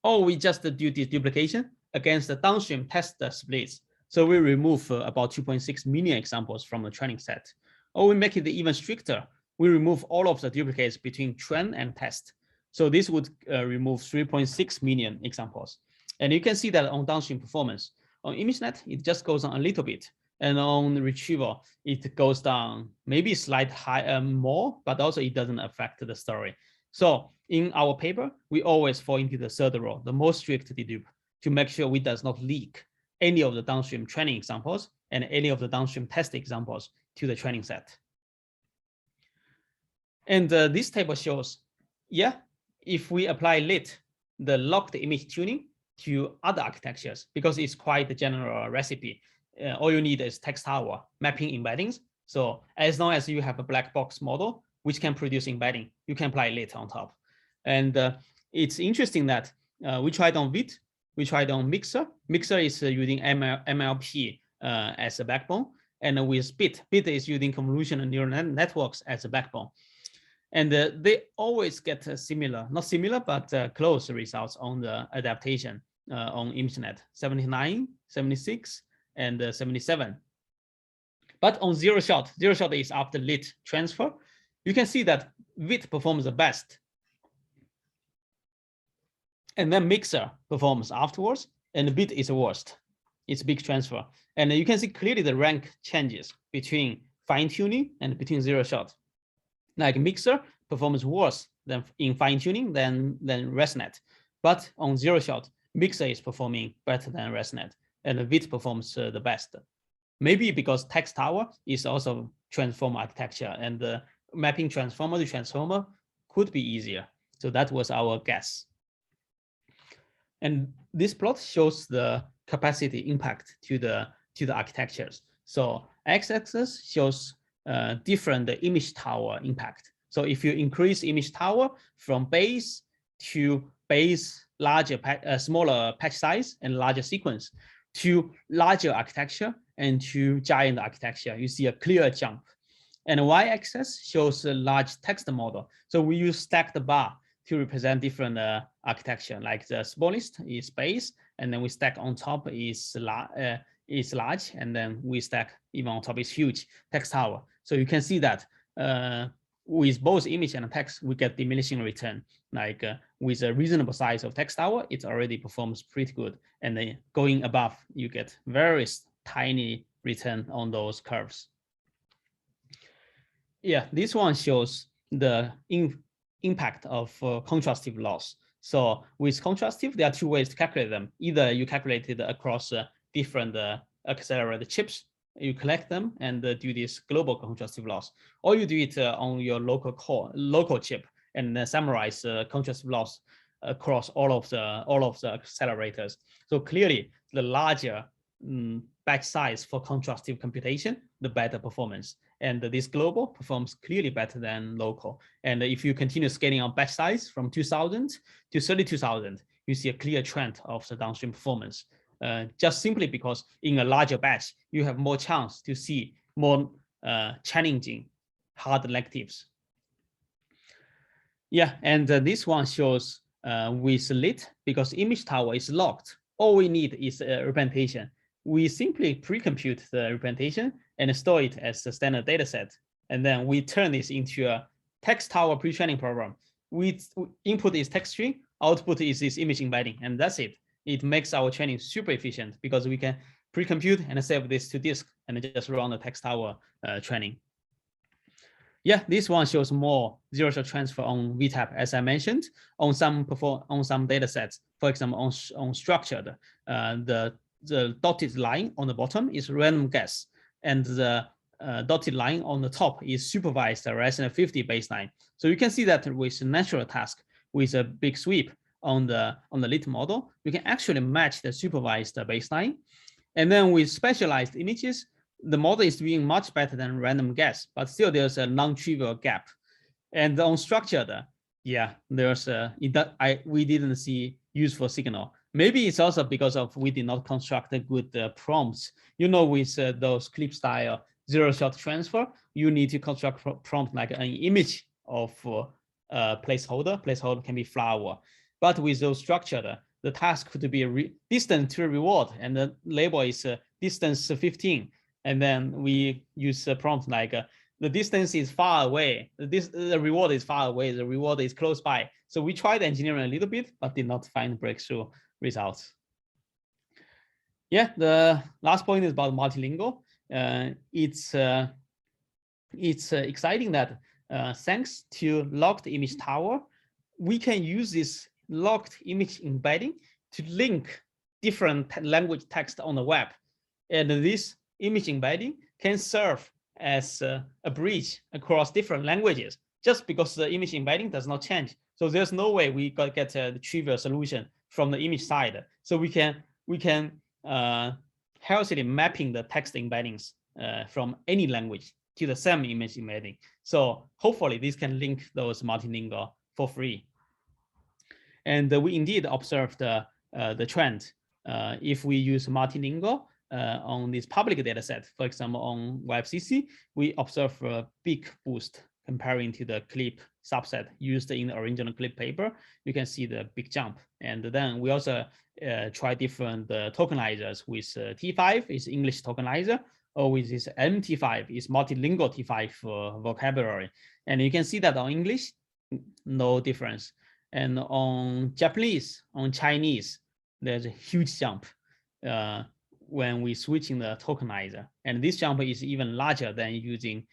Or we just do deduplication against the downstream test splits. So we remove about 2.6 million examples from the training set. Or we make it even stricter. We remove all of the duplicates between train and test. So this would remove 3.6 million examples. And you can see that on downstream performance. On ImageNet, it just goes on a little bit. And on retrieval, it goes down maybe slight high more, but also it doesn't affect the story. So in our paper, we always fall into the third row, the most strict dedupe, to make sure we does not leak any of the downstream training examples and any of the downstream test examples to the training set. And this table shows, yeah, if we apply LIT, the locked image tuning to other architectures, because it's quite a general recipe. All you need is text tower mapping embeddings. So as long as you have a black box model, which can produce embedding, you can apply LIT on top. And it's interesting that we tried on ViT, we tried on Mixer. Mixer is using MLP as a backbone. And with BIT is using convolutional neural networks as a backbone. And they always get similar, not similar, but close results on the adaptation on ImageNet, 79, 76, and 77. But on zero shot is after LIT transfer. You can see that ViT performs the best. And then Mixer performs afterwards, and BIT is the worst. It's big transfer. And you can see clearly the rank changes between fine-tuning and between zero shot. Like Mixer performs worse than in fine-tuning than ResNet. But on zero shot, Mixer is performing better than ResNet, and ViT performs the best. Maybe because text tower is also transformer architecture, and the mapping transformer to transformer could be easier. So that was our guess. And this plot shows the capacity impact to the architectures. So x-axis shows different image tower impact. So if you increase image tower from base to smaller patch size and larger sequence, to larger architecture and to giant architecture. You see a clear jump. And y-axis shows a large text model. So we use stacked bar to represent different architecture, like the smallest is base, and then we stack on top is large, and then we stack even on top is huge text tower. So you can see that with both image and text, we get diminishing return. Like with a reasonable size of text tower, it already performs pretty good. And then going above, you get very tiny return on those curves. Yeah, this one shows the impact of contrastive loss. So with contrastive, there are two ways to calculate them. Either you calculate it across different accelerator chips, you collect them and do this global contrastive loss, or you do it on your local chip and summarize contrastive loss across all of the accelerators. So clearly, the larger batch size for contrastive computation, the better performance. And this global performs clearly better than local. And if you continue scaling on batch size from 2000 to 32,000, you see a clear trend of the downstream performance. Just simply because in a larger batch, you have more chance to see more challenging hard negatives. Yeah, and this one shows with lit, because image tower is locked. All we need is a representation. We simply pre-compute the representation and store it as a standard data set. And then we turn this into a text tower pre-training program. We input is text string, output is this image embedding, and that's it. It makes our training super efficient because we can pre-compute and save this to disk and just run the text tower training. Yeah, this one shows more zero-shot transfer on VTAP, as I mentioned, on some data sets. For example, on structured, the dotted line on the bottom is random guess, and the dotted line on the top is supervised RSNA 50 baseline. So you can see that with natural task, with a big sweep on the lit model, you can actually match the supervised baseline. And then with specialized images, the model is doing much better than random guess, but still there's a non-trivial gap. And on structured, yeah, there's we didn't see useful signal. Maybe it's also because of we did not construct a good prompts. You know, with those clip style zero-shot transfer, you need to construct prompt like an image of placeholder. Placeholder can be flower. But with those structured, the task could be distance to reward, and the label is distance 15. And then we use a prompt like the distance is far away, the reward is far away, the reward is close by. So we tried engineering a little bit, but did not find breakthrough results. Yeah, the last point is about multilingual. It's exciting that thanks to locked image tower, we can use this locked image embedding to link different language text on the web. And this image embedding can serve as a bridge across different languages, just because the image embedding does not change. So there's no way we get a trivial solution from the image side. So we can healthily mapping the text embeddings from any language to the same image embedding. So hopefully this can link those multilingual for free. And we indeed observed the trend. If we use multilingual on this public data set, for example, on WebCC, we observe a big boost comparing to the clip subset used in the original clip paper. You can see the big jump. And then we also try different tokenizers with T5 is English tokenizer, or with this MT5 is multilingual T5 for vocabulary. And you can see that on English, no difference. And on Japanese, on Chinese, there's a huge jump when we switching the tokenizer. And this jump is even larger than using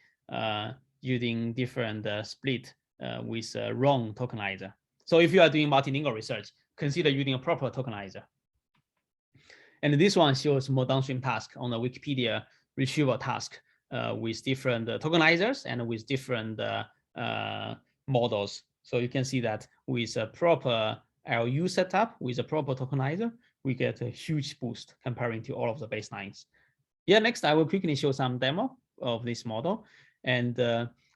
different split with wrong tokenizer. So if you are doing multilingual research, consider using a proper tokenizer. And this one shows more downstream task on the Wikipedia retrieval task with different tokenizers and with different models. So you can see that with a proper LU setup, with a proper tokenizer, we get a huge boost comparing to all of the baselines. Yeah, next I will quickly show some demo of this model. And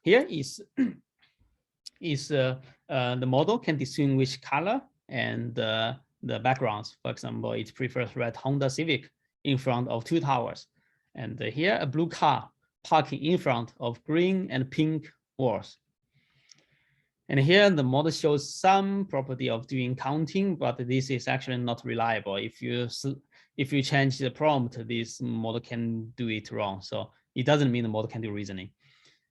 here is is the model can distinguish color and the backgrounds. For example, it prefers red Honda Civic in front of 2 towers. And here, a blue car parking in front of green and pink walls. And here, the model shows some property of doing counting, but this is actually not reliable. If you change the prompt, this model can do it wrong. So it doesn't mean the model can do reasoning.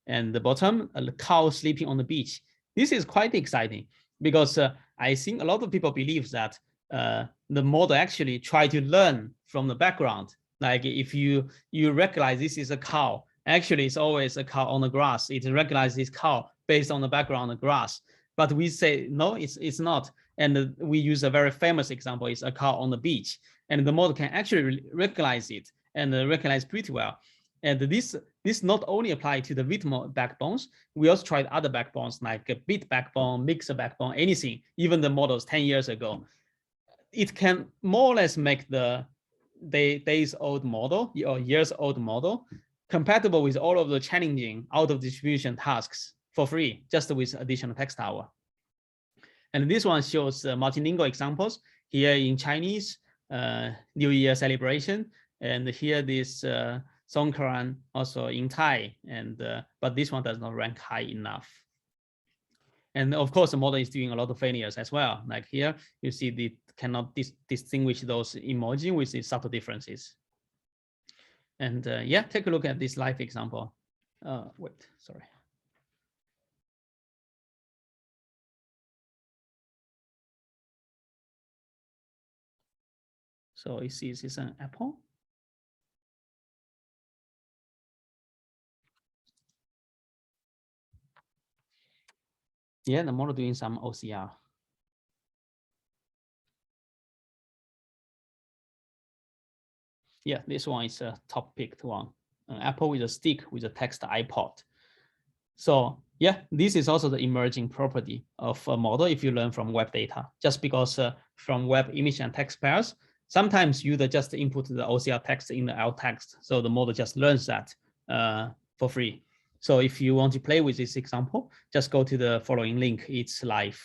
And the bottom, a cow sleeping on the beach. This is quite exciting because I think a lot of people believe that the model actually try to learn from the background. Like if you recognize this is a cow, actually it's always a cow on the grass. It recognizes this cow based on the background of grass. But we say, no, it's not. And we use a very famous example, it's a cow on the beach. And the model can actually recognize it and recognize pretty well. And this not only apply to the ViT backbones, we also tried other backbones like a bit backbone, mixer backbone, anything, even the models 10 years ago. It can more or less make the days old model or years old model compatible with all of the challenging out of distribution tasks for free, just with additional text hour. And this one shows multilingual examples here in Chinese, New Year celebration, and here this Songkran also in Thai, and but this one does not rank high enough. And of course, the model is doing a lot of failures as well. Like here, you see the cannot distinguish those emoji with the subtle differences. And yeah, take a look at this live example. Wait, sorry. So you see, this is an apple. Yeah, the model doing some OCR. Yeah, this one is a top picked one. An apple with a stick with a text iPod. So yeah, this is also the emerging property of a model if you learn from web data. Just because from web image and text pairs, sometimes you just input the OCR text in the alt text. So the model just learns that for free. So if you want to play with this example, just go to the following link, it's live.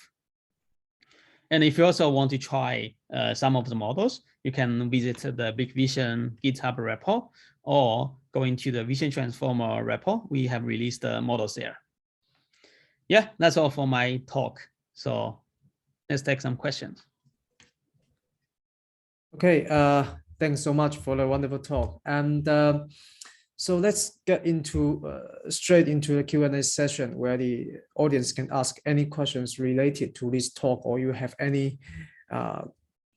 And if you also want to try some of the models, you can visit the Big Vision GitHub repo or go into the Vision Transformer repo. We have released the models there. Yeah, that's all for my talk. So let's take some questions. Okay, thanks so much for the wonderful talk. And so let's get into straight into the Q&A session where the audience can ask any questions related to this talk, or you have any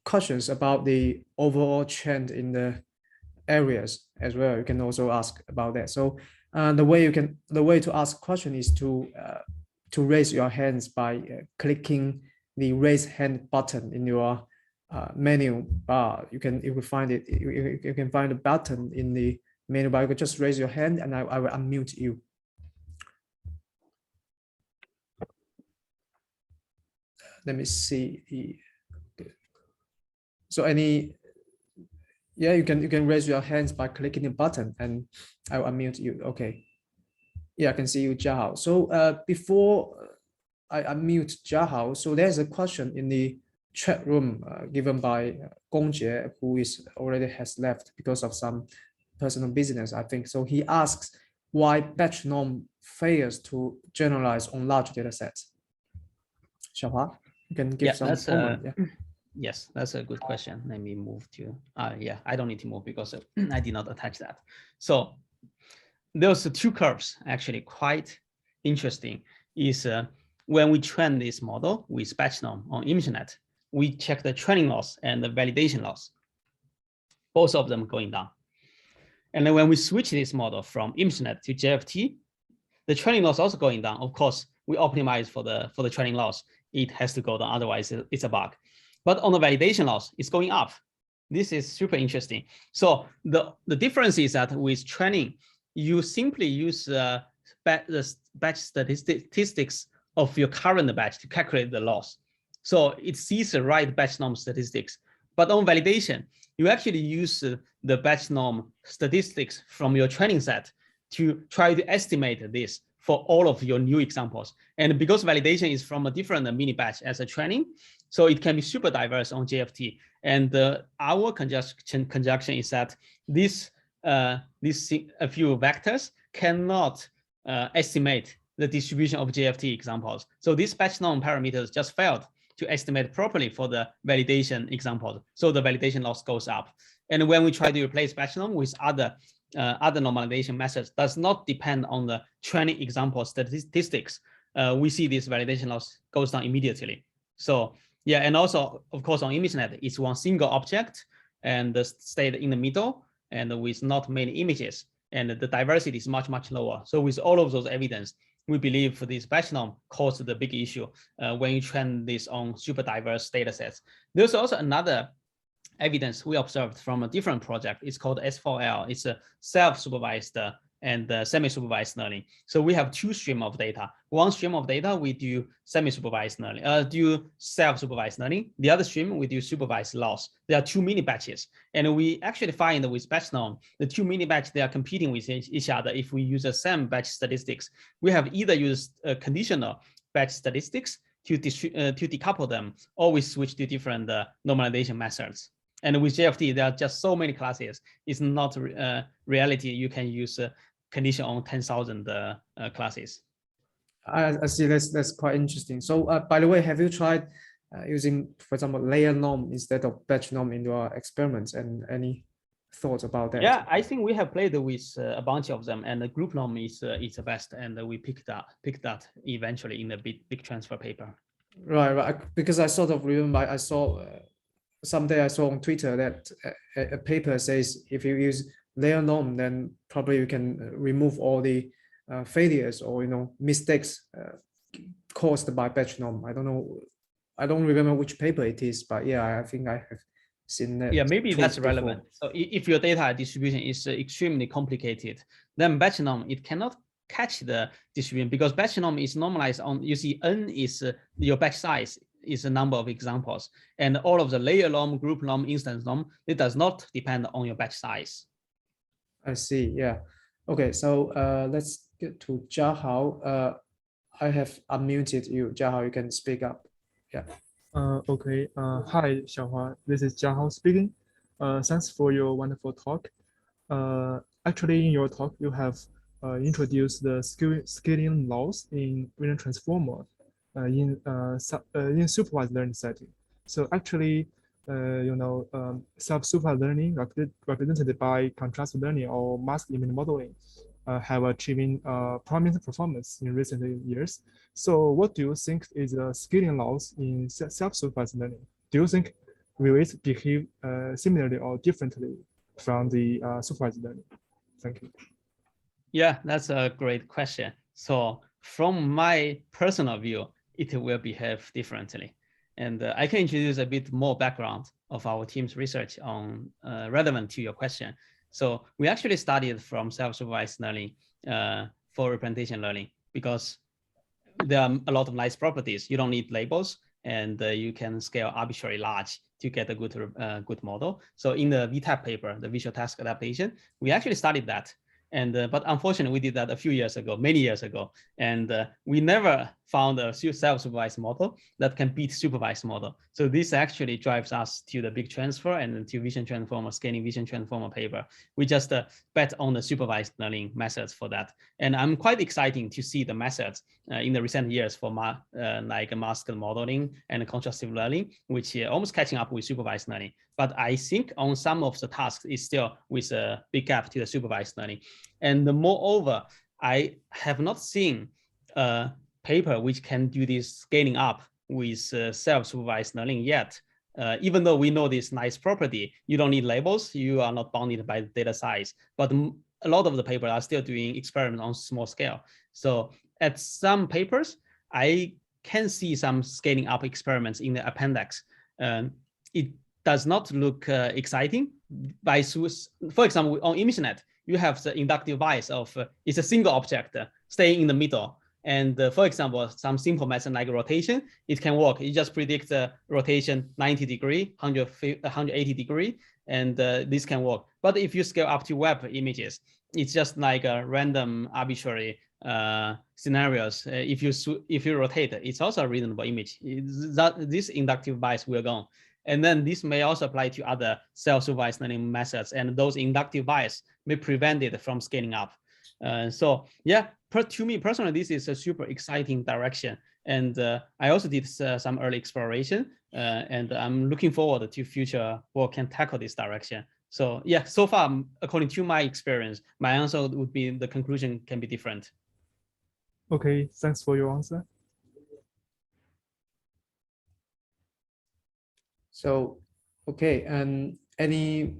questions about the overall trend in the areas as well. You can also ask about that. So the way to ask question is to raise your hands by clicking the raise hand button in your menu bar. You can find it. You can find the button in the menu bar. You can just raise your hand, and I will unmute you. Let me see. So yeah, you can raise your hands by clicking the button, and I will unmute you. Okay. Yeah, I can see you, Jiahao. So before I unmute Jiahao, so there's a question in the chat room given by Gongjie, who already has left because of some personal business, I think. So he asks why batch norm fails to generalize on large data sets. Xiaohua, you can give some comment. Yeah. Yes, that's a good question. Let me move to, yeah, I don't need to move because I did not attach that. So those two curves actually quite interesting is when we train this model with batch norm on ImageNet, we check the training loss and the validation loss, both of them going down. And then when we switch this model from ImageNet to JFT, the training loss also going down. Of course, we optimize for the training loss. It has to go down, otherwise it's a bug. But on the validation loss, it's going up. This is super interesting. So the difference is that with training, you simply use the batch statistics of your current batch to calculate the loss. So it sees the right batch norm statistics. But on validation, you actually use the batch norm statistics from your training set to try to estimate this for all of your new examples. And because validation is from a different mini batch as a training, so it can be super diverse on JFT. And our conjunction is that these a few vectors cannot estimate the distribution of JFT examples. So these batch norm parameters just failed to estimate properly for the validation examples. So the validation loss goes up. And when we try to replace batch norm with other normalization methods, does not depend on the training example statistics, we see this validation loss goes down immediately. So yeah, and also of course on ImageNet, it's one single object and stayed in the middle and with not many images, and the diversity is much, much lower. So with all of those evidence, we believe this batch norm caused the big issue when you train this on super diverse data sets. There's also another evidence we observed from a different project. It's called S4L. It's a self-supervised and semi-supervised learning. So we have two streams of data. One stream of data we do semi-supervised learning, do self-supervised learning. The other stream we do supervised loss. There are two mini batches, and we actually find with batch norm, the two mini batches, they are competing with each other. If we use the same batch statistics, we have either used conditional batch statistics to decouple them, or we switch to different normalization methods. And with JFT, there are just so many classes. It's not reality. You can use condition on 10,000 classes. I see. That's quite interesting. So by the way, have you tried using, for example, layer norm instead of batch norm in your experiments? And any thoughts about that? Yeah, I think we have played with a bunch of them, and the group norm is the best, and we picked that eventually in the big transfer paper. Right. Because I sort of remember I saw someday I saw on Twitter that a paper says if you use layer norm, then probably you can remove all the failures or mistakes caused by batch norm. I don't know. I don't remember which paper it is, but yeah, I think I have seen that. Yeah, maybe that's relevant. So if your data distribution is extremely complicated, then batch norm, it cannot catch the distribution, because batch norm is normalized on, you see, n is your batch size is a number of examples, and all of the layer norm, group norm, instance norm, it does not depend on your batch size. I see. Yeah. Okay. So let's get to Jiahao. I have unmuted you. Jiahao, you can speak up. Yeah. Okay. Hi, Xiaohua. This is Jiahao speaking. Thanks for your wonderful talk. Actually, in your talk, you have introduced the scaling laws in vision transformer in supervised learning setting. So actually, self-supervised learning represented by contrast learning or mask image modeling have achieving promising performance in recent years. So what do you think is the scaling laws in self-supervised learning? Do you think will it behave similarly or differently from the supervised learning? Thank you. Yeah, that's a great question. So from my personal view, it will behave differently. And I can introduce a bit more background of our team's research on relevant to your question. So we actually studied from self-supervised learning for representation learning, because there are a lot of nice properties. You don't need labels, and you can scale arbitrarily large to get a good model. So in the VTAP paper, the Visual Task Adaptation, we actually studied that. And but unfortunately, we did that a few years ago, many years ago, and we never found a self-supervised model that can beat supervised model. So this actually drives us to the big transfer and to vision transformer, scaling vision transformer paper. We just bet on the supervised learning methods for that. And I'm quite excited to see the methods in the recent years for like mask modeling and contrastive learning, which are almost catching up with supervised learning. But I think on some of the tasks is still with a big gap to the supervised learning. And moreover, I have not seen a paper which can do this scaling up with self-supervised learning yet. Even though we know this nice property, you don't need labels, you are not bounded by the data size. But a lot of the papers are still doing experiments on small scale. So at some papers, I can see some scaling up experiments in the appendix. It does not look exciting. For example, on ImageNet, you have the inductive bias of it's a single object staying in the middle. And for example, some simple method like rotation, it can work. You just predict the rotation 90 degree, 180 degree, and this can work. But if you scale up to web images, it's just like a random arbitrary scenarios, if you rotate, it's also a reasonable image. This inductive bias will go. And then this may also apply to other self-supervised learning methods, and those inductive bias may prevent it from scaling up. So yeah, to me personally, this is a super exciting direction. And I also did some early exploration, and I'm looking forward to future work can tackle this direction. So yeah, so far, according to my experience, my answer would be the conclusion can be different. Okay, thanks for your answer. So, okay, and any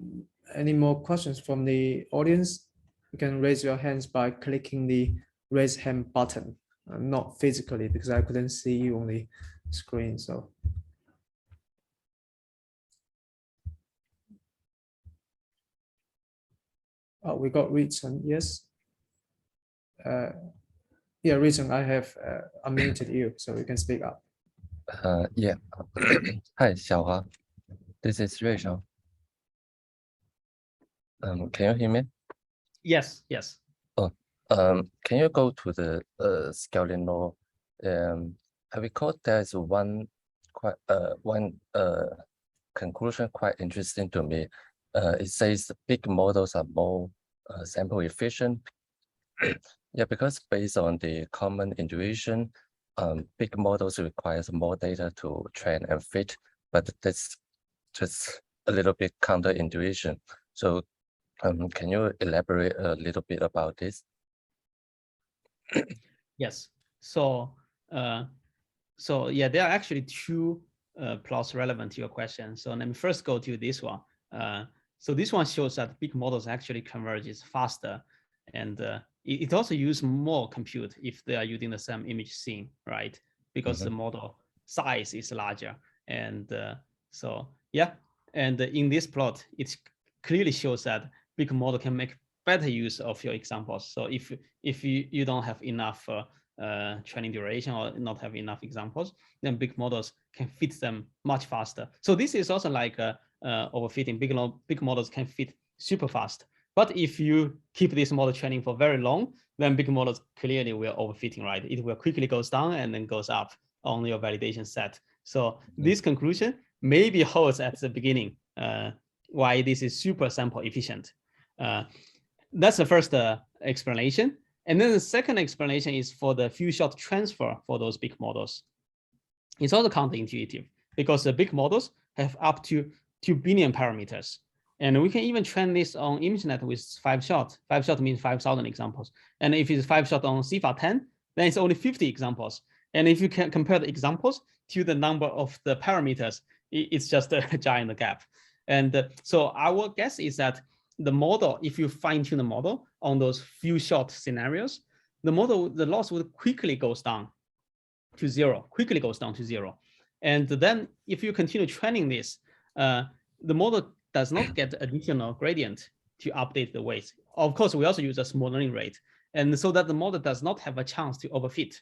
more questions from the audience? You can raise your hands by clicking the raise hand button, not physically because I couldn't see you on the screen. So. Oh, we got Richard, yes. Yeah, Richard, I have unmuted you, so you can speak up. Yeah. Hi, Xiaohua. This is Rachel. Can you hear me? Yes, yes. Oh, can you go to the scaling law? I recall there's one conclusion quite interesting to me. It says big models are more sample efficient. Yeah, because based on the common intuition, big models requires more data to train and fit, but that's just a little bit counterintuition. So can you elaborate a little bit about this? Yes. So yeah, there are actually two plots relevant to your question. So let me first go to this one. So this one shows that big models actually converges faster, and it also uses more compute if they are using the same image scene, right? Because the model size is larger. And so yeah, and in this plot, it clearly shows that big model can make better use of your examples. So if you don't have enough training duration or not have enough examples, then big models can fit them much faster. So this is also like overfitting. Big models can fit super fast. But if you keep this model training for very long, then big models clearly will overfitting, right? It will quickly goes down and then goes up on your validation set. So this conclusion maybe holds at the beginning why this is super sample efficient. That's the first explanation. And then the second explanation is for the few shot transfer for those big models. It's also counterintuitive because the big models have up to 2 billion parameters. And we can even train this on ImageNet with 5 shot. 5 shot means 5,000 examples. And if it's 5 shot on CIFAR-10, then it's only 50 examples. And if you can compare the examples to the number of the parameters, it's just a giant gap. And so our guess is that the model, if you fine tune the model on those few shot scenarios, the loss would quickly goes down to zero, And then if you continue training this, the model does not get additional gradient to update the weights. Of course, we also use a small learning rate. And so that the model does not have a chance to overfit.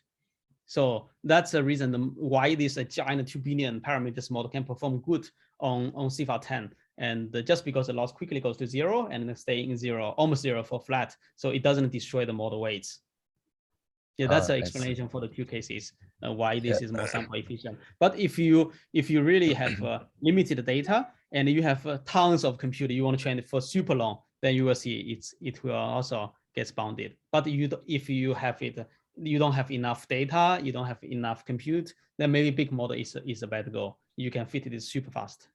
So that's the reason why this giant 2 billion parameters model can perform good on CIFAR-10. And just because the loss quickly goes to zero and then stay in zero, almost zero for flat. So it doesn't destroy the model weights. Yeah, that's the explanation for the two cases, why this is more sample efficient. But if you really have limited data and you have tons of compute, you want to train it for super long, then you will see it will also get bounded. But if you have it, you don't have enough data, you don't have enough compute, then maybe big model is a better goal. You can fit it super fast.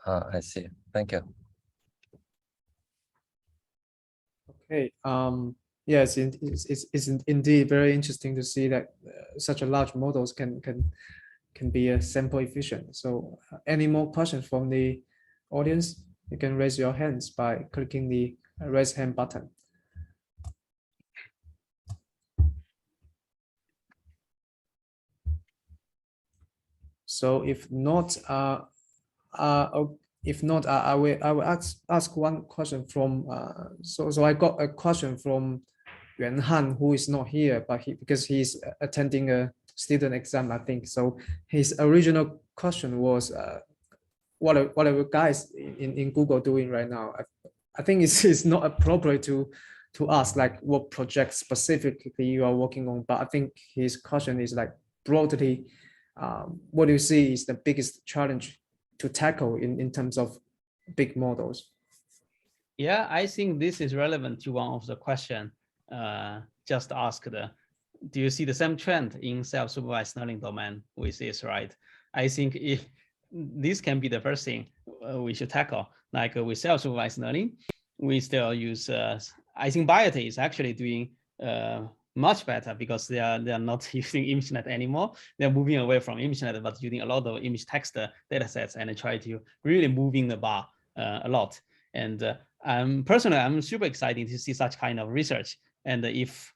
I see. Thank you. Okay. Yes, it's indeed very interesting to see that such a large models can be sample efficient. So, any more questions from the audience? You can raise your hands by clicking the raise hand button. So, if not, I will ask one question from. So I got a question from Yuan Han, who is not here, but because he's attending a student exam, I think. So his original question was, what are you guys in Google doing right now? I think it's not appropriate to to ask like what project specifically you are working on, but I think his question is like broadly, what do you see is the biggest challenge to tackle in terms of big models? Yeah, I think this is relevant to one of the questions just asked. Do you see the same trend in self-supervised learning domain with this, right? I think if this can be the first thing we should tackle. Like with self-supervised learning, we still use, I think ViT is actually doing much better because they are not using ImageNet anymore. They're moving away from ImageNet, but using a lot of image text data sets and try to really moving the bar a lot. And personally, I'm super excited to see such kind of research. And if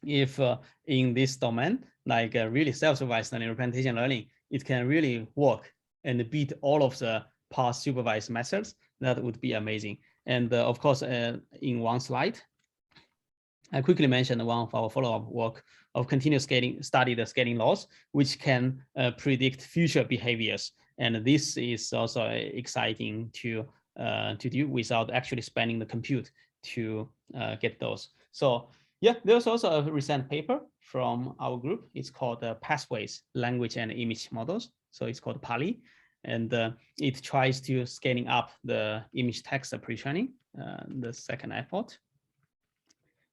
in this domain, like really self-supervised learning, representation learning, it can really work and beat all of the past supervised methods, that would be amazing. And of course, in one slide, I quickly mentioned one of our follow-up work of continuous scaling, study the scaling laws, which can predict future behaviors. And this is also exciting to do without actually spending the compute to get those. So yeah, there's also a recent paper from our group. It's called Pathways, Language and Image Models. So it's called PALI. And it tries to scaling up the image text pre-training, the second effort.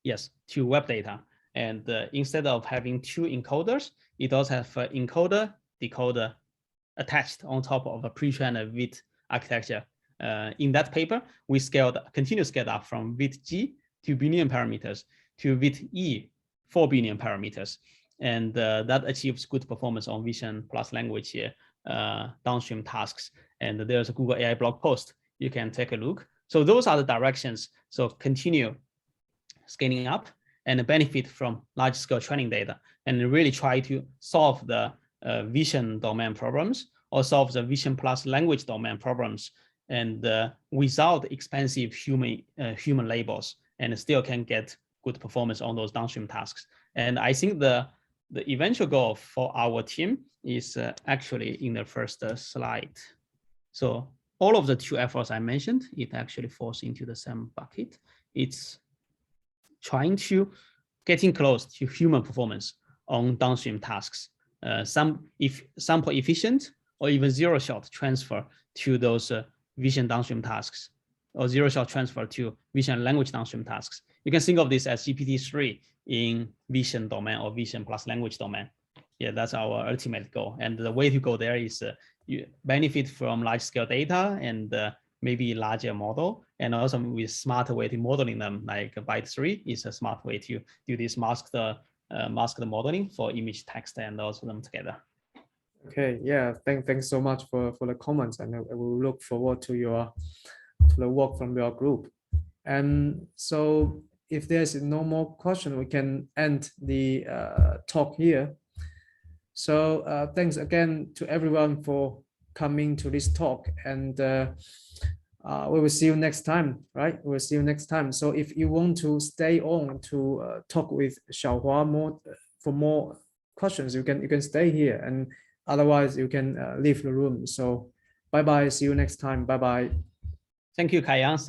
Yes, to web data. And instead of having two encoders, it also has encoder, decoder attached on top of a pre-trained ViT architecture. In that paper, we continue scaled up from ViT-G 2 billion parameters to ViT-E 4 billion parameters. And that achieves good performance on vision plus language here, downstream tasks. And there's a Google AI blog post. You can take a look. So those are the directions. So continue scaling up and benefit from large scale training data and really try to solve the vision domain problems or solve the vision plus language domain problems and without expensive human labels, and still can get good performance on those downstream tasks. And I think the eventual goal for our team is actually in the first slide. So all of the two efforts I mentioned, it actually falls into the same bucket. It's trying to getting close to human performance on downstream tasks. Some sample efficient or even zero-shot transfer to those vision downstream tasks, or zero-shot transfer to vision language downstream tasks. You can think of this as EP3 in vision domain or vision plus language domain. Yeah, that's our ultimate goal. And the way to go there is you benefit from large-scale data and maybe larger model, and also with smarter way to modeling them, like ViT-3 is a smart way to do this masked modeling for image, text, and also them together. Okay, yeah, thanks so much for the comments, and I will look forward to the work from your group. And so if there's no more question, we can end the talk here. So thanks again to everyone for coming to this talk, and we will see you next time, right? We'll see you next time. So if you want to stay on to talk with Xiaohua more for more questions, you can stay here, and otherwise you can leave the room. So bye bye. See you next time. Bye bye. Thank you, Kai Yang.